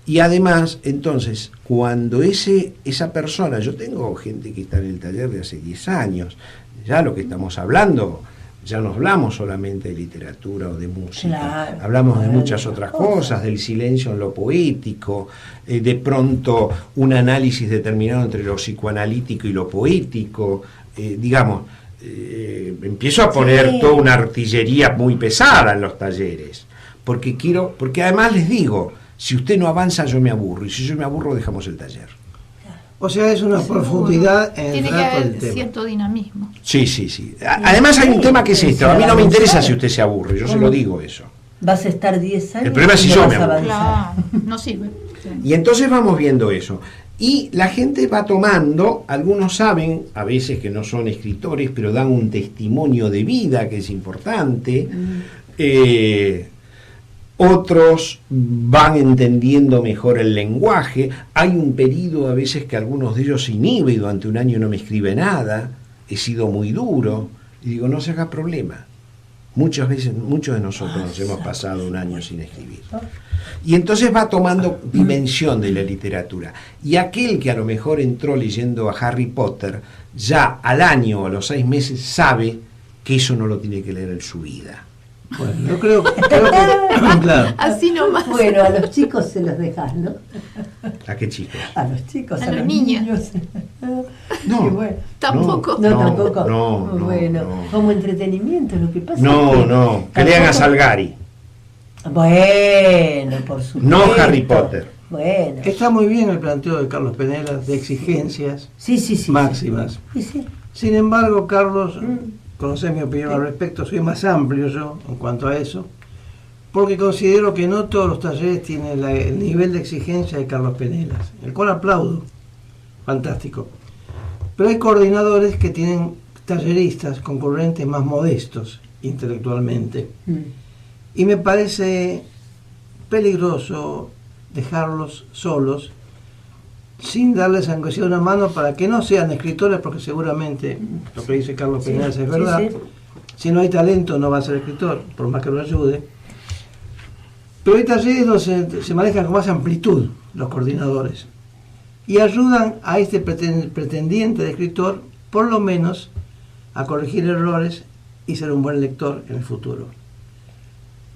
Y además, entonces, cuando esa persona, yo tengo gente que está en el taller de hace 10 años, ya lo que estamos hablando, ya no hablamos solamente de literatura o de música, hablamos de muchas otras cosas, del silencio en lo poético, de pronto un análisis determinado entre lo psicoanalítico y lo poético, empiezo a poner toda una artillería muy pesada en los talleres, porque además les digo, si usted no avanza yo me aburro, y si yo me aburro dejamos el taller. O sea, es una profundidad en el trato del tema. Tiene que haber cierto dinamismo. Sí. Además hay un tema que es esto, a mí no me interesa si usted se aburre, yo se lo digo eso. Vas a estar 10 años. El problema es si yo me aburro. Claro, no sirve. Y entonces vamos viendo eso. Y la gente va tomando, algunos saben, a veces que no son escritores, pero dan un testimonio de vida que es importante. Otros van entendiendo mejor el lenguaje. Hay un periodo a veces que algunos de ellos se inhiben y durante un año no me escribe nada. He sido muy duro. Y digo, no se haga problema. Muchas veces, muchos de nosotros nos hemos pasado un año sin escribir. Y entonces va tomando dimensión de la literatura. Y aquel que a lo mejor entró leyendo a Harry Potter, ya al año o a los 6 meses sabe que eso no lo tiene que leer en su vida. Bueno, yo creo que claro. Así nomás. Bueno, a los chicos se los dejas, ¿no? ¿A qué chicos? A los chicos, A a los los niños. niños. No. Qué bueno. Tampoco. No, No, tampoco. no, Bueno, no. como entretenimiento, lo que pasa es No, que no, que le hagan a tampoco- Salgari. Bueno, por supuesto. No Harry Potter. Bueno. Está muy bien el planteo de Carlos Penelas de exigencias Sí, sí, sí. máximas. Sí, sí. Sin embargo, Carlos, Mm. conoces mi opinión al respecto, soy más amplio yo en cuanto a eso, porque considero que no todos los talleres tienen el nivel de exigencia de Carlos Penelas, el cual aplaudo, fantástico. Pero hay coordinadores que tienen talleristas, concurrentes más modestos intelectualmente, Mm. y me parece peligroso dejarlos solos sin darles aunque sea una mano para que no sean escritores, porque seguramente lo que dice Carlos Sí, Penelas es sí, verdad. sí. Si no hay talento no va a ser escritor, por más que lo ayude. Pero hay talleres donde se manejan con más amplitud los coordinadores y ayudan a este pretendiente de escritor por lo menos a corregir errores y ser un buen lector en el futuro.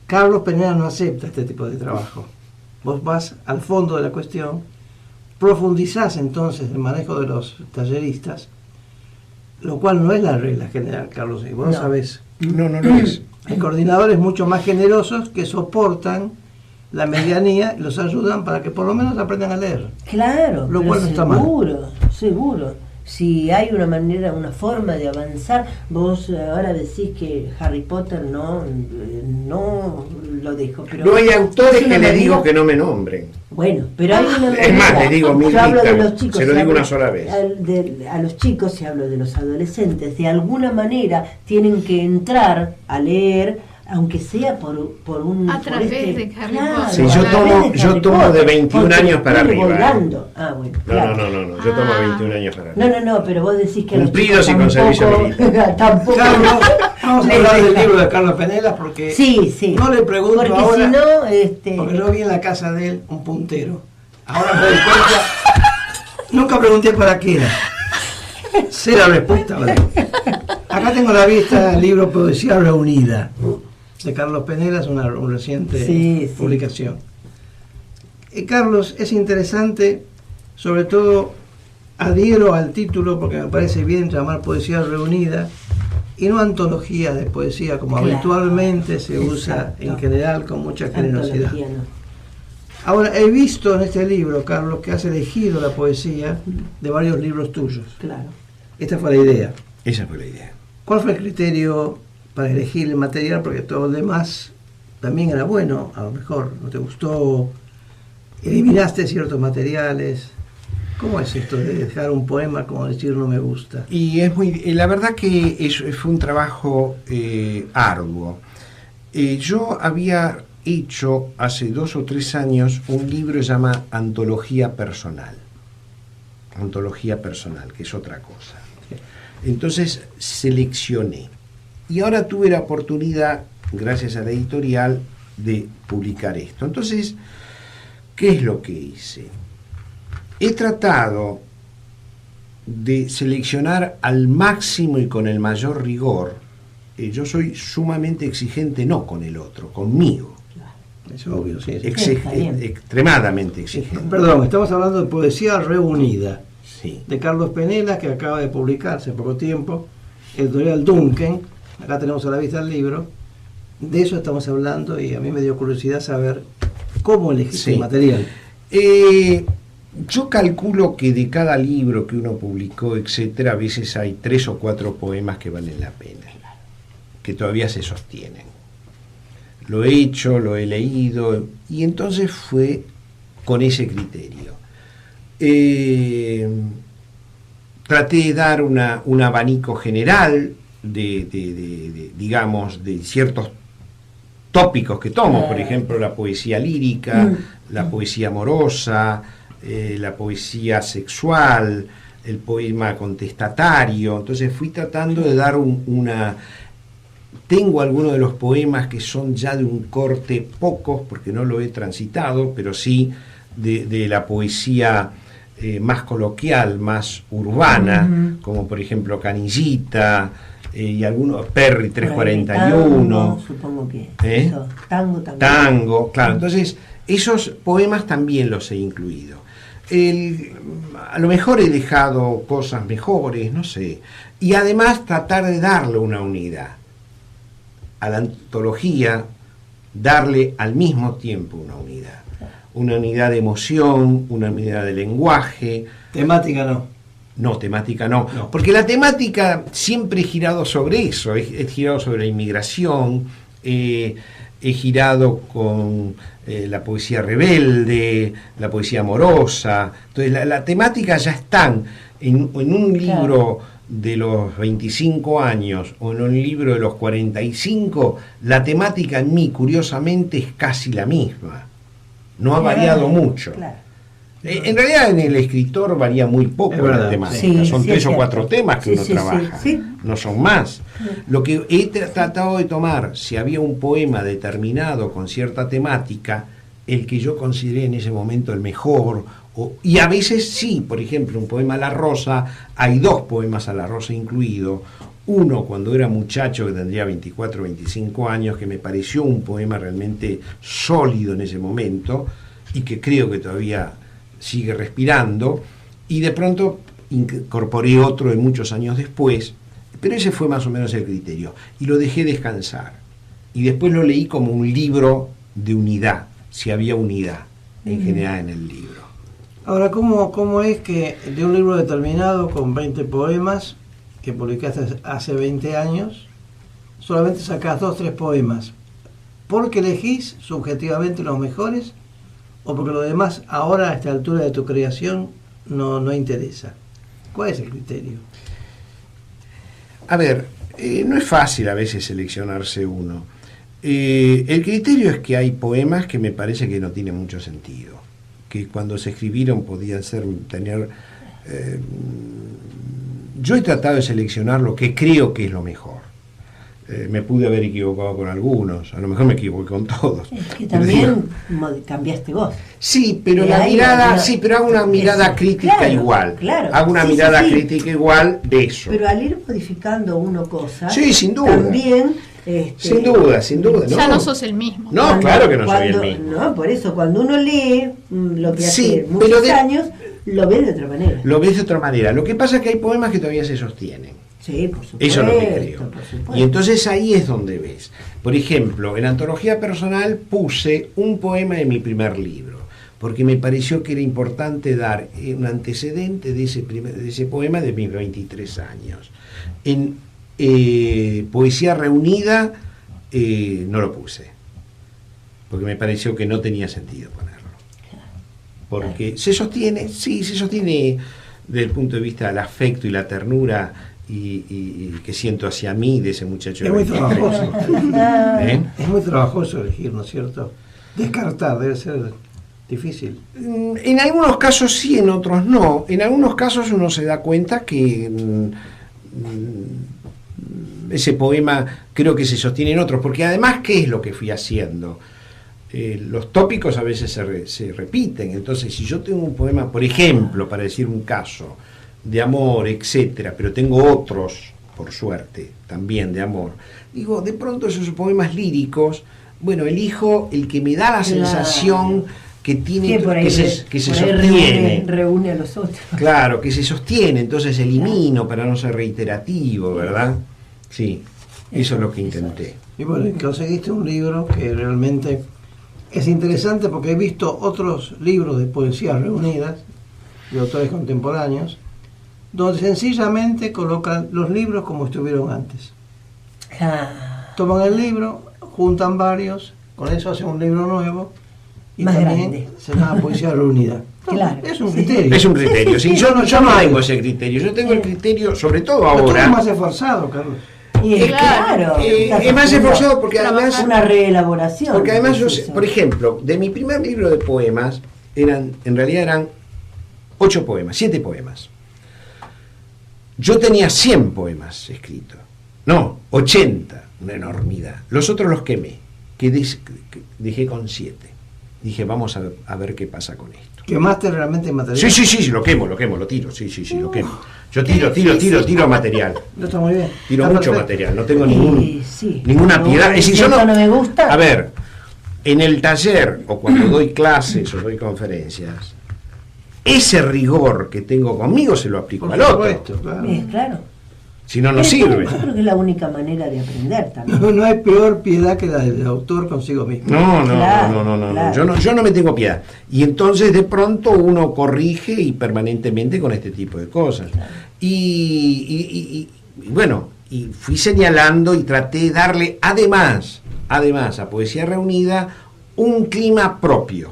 Carlos Penelas no acepta este tipo de trabajo. Vos vas al fondo de la cuestión, profundizás entonces el manejo de los talleristas, lo cual no es la regla general, Carlos, y vos lo No. sabés. No, no lo es. Hay coordinadores mucho más generosos que soportan la medianía y los ayudan para que por lo menos aprendan a leer. Claro, Lo pero cual no está mal. seguro, seguro. Si hay una manera, una forma de avanzar, vos ahora decís que Harry Potter no lo dejo. Pero No hay autores es una que le manera- digo que no me nombren. Bueno, pero hay una Es más, manera. le digo mil Yo hablo de dictas, los chicos, se lo y digo hablo una sola vez. a los chicos, y hablo de los adolescentes, de alguna manera tienen que entrar a leer, aunque sea por un... A por través de Harry Potter. Sí, a yo través tomo- de yo Harry tomo de Potter, 21 porque años para estoy arriba, volando. Ah, bueno, No, claro. no, yo tomo Ah. 21 años para arriba. No, pero vos decís que a los Cumplidos chicos y con servicio tampoco- tampoco. Carlos, vamos a hablar del libro de Carlos Penelas porque Sí, sí. no le pregunto Porque ahora, si no, porque yo vi en la casa de él un puntero. Ahora me doy cuenta, nunca pregunté para qué era. Sé la respuesta ahora. Acá tengo a la vista el libro Poesía Reunida de Carlos Penelas, una reciente Sí, sí. publicación. Carlos, es interesante, sobre todo adhiero al título porque me parece bien llamar Poesía Reunida y no antología de poesía como Claro, habitualmente se usa exacto. en general con mucha generosidad. Antología, no. Ahora, he visto en este libro, Carlos, que has elegido la poesía de varios libros tuyos. Claro. Esta fue la idea. Esa fue la idea. ¿Cuál fue el criterio para elegir el material? Porque todo lo demás también era bueno, a lo mejor no te gustó, eliminaste ciertos materiales. ¿Cómo es esto de dejar un poema como decir no me gusta? Y es muy, la verdad que fue un trabajo arduo. Yo había hecho hace 2 o 3 años un libro que se llama Antología Personal. Antología Personal, que es otra cosa. Entonces seleccioné. Y ahora tuve la oportunidad, gracias a la editorial, de publicar esto. Entonces, ¿qué es lo que hice? He tratado de seleccionar al máximo y con el mayor rigor. Yo soy sumamente exigente, no con el otro, conmigo. Es obvio, sí. sí. Está bien. Extremadamente exigente. Perdón, estamos hablando de Poesía Reunida, Sí. de Carlos Penelas, que acaba de publicarse hace poco tiempo, editorial Duncan. Acá tenemos a la vista el libro. De eso estamos hablando y a mí me dio curiosidad saber cómo elegiste Sí. el material. Yo calculo que de cada libro que uno publicó, etcétera, a veces hay 3 o 4 poemas que valen la pena, que todavía se sostienen. Lo he hecho, lo he leído, y entonces fue con ese criterio. Traté de dar un abanico general digamos, de ciertos tópicos que tomo, por ejemplo, la poesía lírica, la poesía amorosa, la poesía sexual, el poema contestatario. Entonces fui tratando de dar una... Tengo algunos de los poemas que son ya de un corte, pocos, porque no lo he transitado, pero sí de la poesía más coloquial, más urbana, como por ejemplo Canillita, y algunos, Perry Por ahí, 341. tango, supongo que eso, tango también. Tango, claro. Entonces, esos poemas también los he incluido. A lo mejor he dejado cosas mejores, no sé. Y además tratar de darle una unidad a la antología, darle al mismo tiempo una unidad. Una unidad de emoción, una unidad de lenguaje. Temática no. No, temática no. No. Porque la temática siempre he girado sobre eso. He girado sobre la inmigración, he girado con la poesía rebelde, la poesía amorosa. Entonces la temática ya están en un libro de los 25 años o en un libro de los 45, la temática en mí, curiosamente, es casi la misma. No ha variado mucho. Claro. En realidad en el escritor varía muy poco Es verdad, la temática. sí, Son sí, 3 es o cierto. 4 temas que Sí, uno sí, trabaja, sí. no son más. Lo que he tratado de tomar, si había un poema determinado con cierta temática, el que yo consideré en ese momento el mejor, y a veces sí, por ejemplo, un poema a la rosa, hay 2 poemas a la rosa incluido, uno cuando era muchacho, que tendría 24 o 25 años, que me pareció un poema realmente sólido en ese momento, y que creo que todavía sigue respirando, y de pronto incorporé otro de muchos años después, pero ese fue más o menos el criterio, y lo dejé descansar, y después lo leí como un libro de unidad, si había unidad en general en el libro. Ahora, ¿cómo es que de un libro determinado con 20 poemas que publicaste hace 20 años, solamente sacás 2 o 3 poemas? ¿Porque elegís subjetivamente los mejores o porque lo demás ahora a esta altura de tu creación no interesa? ¿Cuál es el criterio? A ver, no es fácil a veces seleccionarse uno. El criterio es que hay poemas que me parece que no tienen mucho sentido, que cuando se escribieron podían tener... yo he tratado de seleccionar lo que creo que es lo mejor. Me pude haber equivocado con algunos, a lo mejor me equivoqué con todos. Es que también cambiaste vos. Sí, pero Y la ahí mirada, no, sí, pero hago una mirada eso, crítica claro, igual. claro. Hago una Sí, mirada sí. crítica igual de eso. Pero al ir modificando uno cosas, Sí, sin duda. también... Sin duda. Ya no sos el mismo. No, claro que no soy el mismo. No, por eso, cuando uno lee lo que Sí, hace muchos pero años, lo ve de otra manera. Lo ves de otra manera. Lo que pasa es que hay poemas que todavía se sostienen. Sí, por supuesto. Eso es lo que creo. por supuesto. Y entonces ahí es donde ves. Por ejemplo, en Antología Personal puse un poema de mi primer libro, porque me pareció que era importante dar un antecedente de ese poema de mis 23 años. En Poesía Reunida no lo puse, porque me pareció que no tenía sentido ponerlo. Porque se sostiene desde el punto de vista del afecto y la ternura y que siento hacia mí de ese muchacho de Es muy 23. trabajoso. ¿Eh? Es muy trabajoso elegir, ¿no es cierto? Descartar debe ser difícil. En algunos casos sí, en otros no. En algunos casos uno se da cuenta que ese poema creo que se sostiene en otros, porque además, ¿qué es lo que fui haciendo? Los tópicos a veces se repiten. Entonces, si yo tengo un poema, por ejemplo, para decir un caso, de amor, etcétera, pero tengo otros, por suerte, también de amor, digo, de pronto esos poemas líricos, bueno, elijo el que me da la sensación que tiene, por ahí, que se por ahí sostiene. reúne a los otros. Claro, que se sostiene, entonces elimino para no ser reiterativo, ¿verdad? Sí, eso es lo que intenté. Y bueno, conseguiste un libro que realmente es interesante porque he visto otros libros de poesías reunidas de autores contemporáneos donde sencillamente colocan los libros como estuvieron antes. Toman el libro, juntan varios, con eso hacen un libro nuevo y Más también grande. se llama poesía reunida. Claro, Es un sí. criterio. Es un criterio, sí, yo no tengo ese criterio, yo tengo el criterio, sobre todo Pero tú ahora. eres más esforzado, Carlos. Y claro, estás es más haciendo esforzado porque además, una reelaboración. porque además yo es sé, eso. por ejemplo, de mi primer libro de poemas, en realidad eran 8 poemas, 7 poemas. Yo tenía 100 poemas escritos, no, 80, una enormidad. Los otros los quemé, que dejé con 7. Dije, vamos a ver qué pasa con esto. ¿Quemaste realmente material? Sí, lo quemo, lo tiro. Sí, lo quemo. Yo tiro material. No, está muy bien. Tiro Está mucho perfecto. material, no tengo Sí. ninguna piedad. Es decir, yo no me gusta. A ver, en el taller o cuando doy clases o doy conferencias, ese rigor que tengo conmigo se lo aplico Por al otro. supuesto, claro. Claro. Si no, no Pero sirve. Yo creo que es la única manera de aprender también. No hay peor piedad que la del autor consigo mismo. No. Claro. Yo no me tengo piedad. Y entonces de pronto uno corrige y permanentemente con este tipo de cosas. Y bueno, y fui señalando y traté de darle además a Poesía Reunida un clima propio.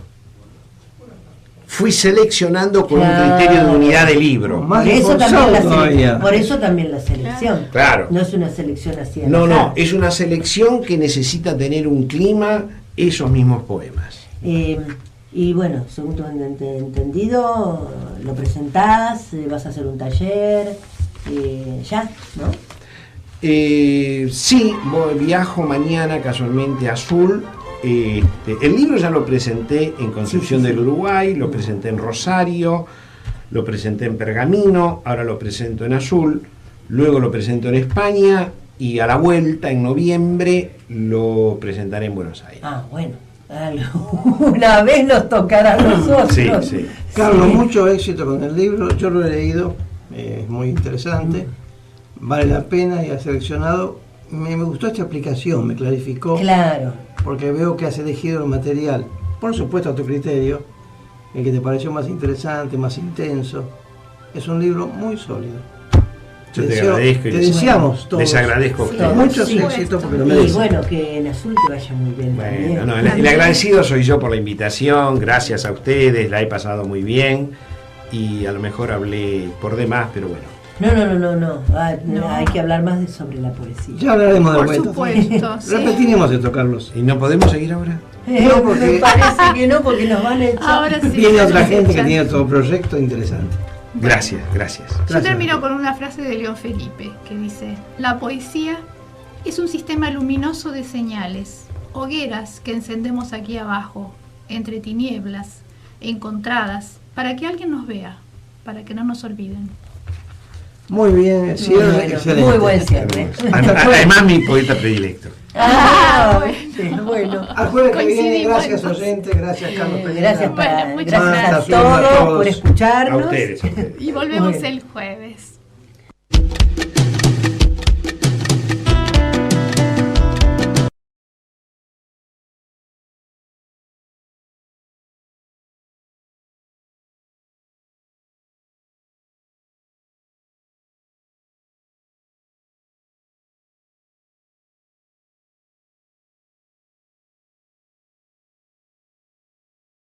Fui seleccionando con un criterio de unidad de libro. Más Por eso, esforzado todavía. por eso también la selección. Claro. No es una selección así. al No, azar. es una selección que necesita tener un clima, esos mismos poemas. Y bueno, según tu entendido, lo presentás, vas a hacer un taller, ya, ¿no? Sí, viajo mañana casualmente a Azul. El libro ya lo presenté en Concepción del Uruguay, lo presenté en Rosario, lo presenté en Pergamino, ahora lo presento en Azul, luego lo presento en España y a la vuelta, en noviembre, lo presentaré en Buenos Aires. Ah, bueno, una vez nos tocará a nosotros. Sí. Carlos, Sí. mucho éxito con el libro. Yo lo he leído, es muy interesante, vale la pena y ha seleccionado. Me gustó esta explicación, me clarificó, Claro. porque veo que has elegido el material, por supuesto a tu criterio, el que te pareció más interesante, más intenso. Es un libro muy sólido. Yo te agradezco y te les- deseamos todos les agradezco a Sí, ustedes. muchos sí. éxitos porque lo Y merecen. bueno, que en azul te vaya muy bien también. Bueno, no, el agradecido soy yo por la invitación, gracias a ustedes, la he pasado muy bien y a lo mejor hablé por demás, pero bueno. No. No. Hay que hablar más sobre la poesía. Ya hablaremos de Por vuelta. supuesto. sí. Repetiremos esto, Carlos. ¿Y no podemos seguir ahora? No, porque- Me parece que no, porque nos van a echar. Ahora sí. Viene ya otra nos gente que echan. tiene otro proyecto interesante. Gracias. Yo Gracias. termino con una frase de León Felipe que dice: la poesía es un sistema luminoso de señales, hogueras que encendemos aquí abajo, entre tinieblas, encontradas, para que alguien nos vea, para que no nos olviden. Muy bien, cierre, Bueno, excelente. muy buen cierre. Además, mi poeta predilecto. Bueno. Al jueves que viene, Coincidimos, gracias entonces. oyente, gracias Carlos Pereira. Gracias, Bueno, muchas gracias a gracias. todos por A escucharnos. A ustedes. Y volvemos Bueno. el jueves.